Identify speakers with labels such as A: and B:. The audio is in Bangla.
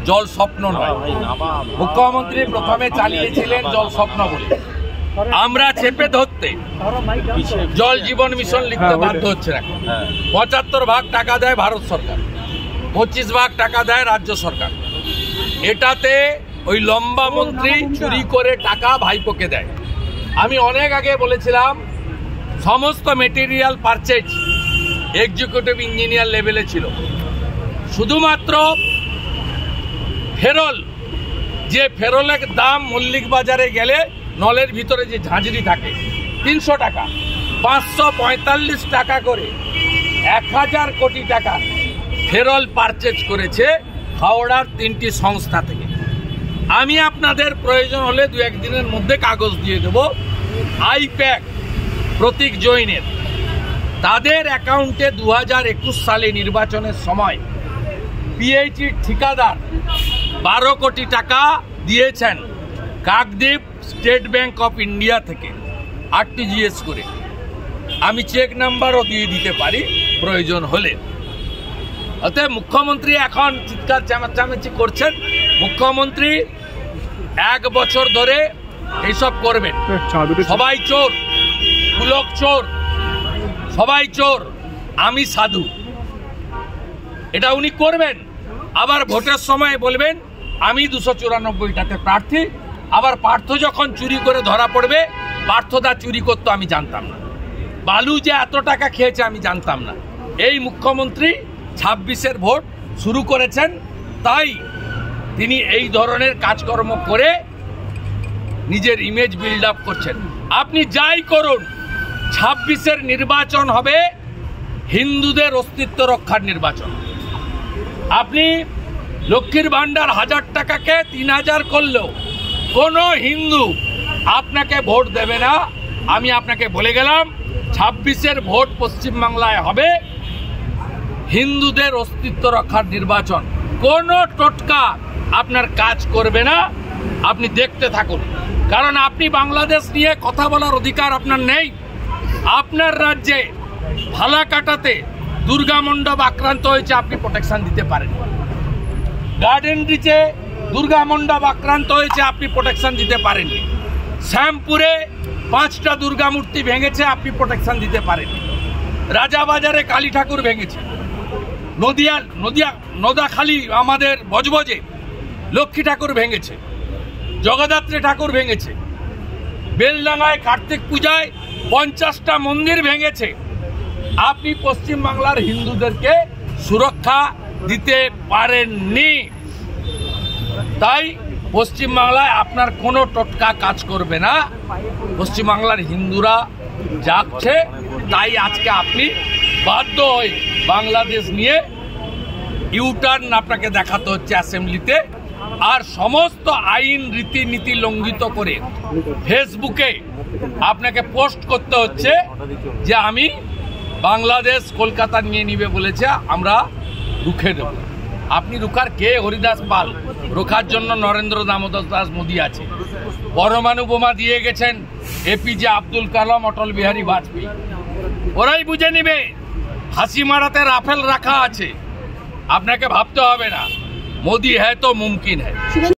A: জল স্বপ্ন নয়। মুখ্যমন্ত্রী প্রথমে চালিয়েছিলেন জল স্বপ্ন বলে, আমরা চেপে ধরতে জল জীবন মিশন লিখতে বাধ্য হচ্ছে। ৭৫ ভাগ টাকা দেয় ভারত সরকার, ২৫ ভাগ টাকা দেয় রাজ্য সরকার। এটাতে ওই লম্বা মন্ত্রী চুরি করে টাকা ভাইপোকে দেয়। আমি অনেক আগে বলেছিলাম সমস্ত মেটেরিয়াল পারচেজ এক্সিকিউটিভ ইঞ্জিনিয়ার লেভেলে ছিল। শুধুমাত্র ফেরল, যে ফেরলের দাম মল্লিক বাজারে গেলে নলের ভিতরে যে ঝাঁঝরি থাকে ৩০০ টাকা, ৫৪৫ টাকা করে ১,০০০ কোটি টাকা ফেরল পারচেজ করেছে হাওড়ার ৩টি সংস্থা থেকে। আমি আপনাদের প্রয়োজন হলে ২-১ দিনের মধ্যে কাগজ দিয়ে দেব। আইপ্যাক প্রতীক জৈনের তাদের অ্যাকাউন্টে ২০২১ সালে নির্বাচনের সময় পিএইচির ঠিকাদার ১২ কোটি টাকা দিয়েছেন Kakdwip state bank of India থেকে আরটিজিএস করে। আমি চেক নাম্বারও দিয়ে দিতে পারি প্রয়োজন হলে। অতএব মুখ্যমন্ত্রী এখন চিৎকার চামাচামেচি করছেন। মুখ্যমন্ত্রী ১ বছর ধরে এইসব করবেন। সবাই চোর, পুলক চোর, সবাই চোর, আমি সাধু, এটা উনি করবেন। আবার ভোটের সময় বলবেন আমি ২৯৪টাতে প্রার্থী। আবার পার্থ যখন চুরি করে ধরা পড়বে, পার্থদা চুরি করতো আমি জানতাম না, বালু যে এত টাকা খেয়েছে আমি জানতাম না। এই মুখ্যমন্ত্রী ২৬-এর ভোট শুরু করেছেন, তাই তিনি এই ধরনের কাজকর্ম করে নিজের ইমেজ বিল্ড আপ করছেন। আপনি যাই করুন, ২৬-এর নির্বাচন হবে হিন্দুদের অস্তিত্ব রক্ষার নির্বাচন। আপনি লক্ষ্মীর ভান্ডার ১,০০০ টাকাকে ৩,০০০ করলেও কোনো হিন্দু আপনাকে ভোট দেবে না। আমি আপনাকে বলে গেলাম ২৬-এর ভোট পশ্চিমবাংলায় হবে হিন্দুদের অস্তিত্ব রক্ষার নির্বাচন। কোনো টোটকা আপনার কাজ করবে না, আপনি দেখতে থাকুন। কারণ আপনি বাংলাদেশ নিয়ে কথা বলার অধিকার আপনার নেই। আপনার রাজ্যে ফালাকাটাতে দুর্গা মণ্ডপ আক্রান্ত হয়েছে, আপনি প্রোটেকশন দিতে পারেন। গার্ডেন রিচে দুর্গা মণ্ডপ আক্রান্ত হয়েছে, আপনি প্রোটেকশন দিতে পারেননি। শ্যামপুরে ৫টা দুর্গা মূর্তি ভেঙেছে, আপনি প্রোটেকশন দিতে পারেননি। রাজাবাজারে কালী ঠাকুর ভেঙেছে, নদাখালী আমাদের বজবজে লক্ষ্মী ঠাকুর ভেঙেছে, জগদ্ধাত্রী ঠাকুর ভেঙেছে, বেলডাঙ্গায় কার্তিক পূজায় ৫০টা মন্দির ভেঙেছে। আপনি পশ্চিমবাংলার হিন্দুদেরকে সুরক্ষা দিতে পারেননি। তাই পশ্চিমবাংলায় আপনার কোনো টোটকা কাজ করবে না। পশ্চিমবাংলার হিন্দুরা যাচ্ছে, তাই আজকে আপনি বাধ্য হয়ে বাংলাদেশ নিয়ে ইউটার্ন আপনাকে দেখাতে হচ্ছে অ্যাসেম্বলিতে। আর সমস্ত আইন রীতিনীতি লঙ্ঘিত করে ফেসবুকে আপনাকে পোস্ট করতে হচ্ছে যে আমি বাংলাদেশ কলকাতা নিয়ে নিবে বলেছে, আমরা রুখে দেব। আপনি রুখার কে? হরিদাস পাল। রোখার জন্য নরেন্দ্র দামোদর দাস মোদী আছে। পরমাণু বোমা দিয়ে গেছেন এপিজে আব্দুল কালাম, অটল বিহারী বাজপেয়ী। ওরাই বুঝে নিবে। হাসি মারাতে রাফেল রাখা আছে, আপনাকে ভাবতে হবে না। মোদী হ্যায় তো মুমকিন হ্যায়।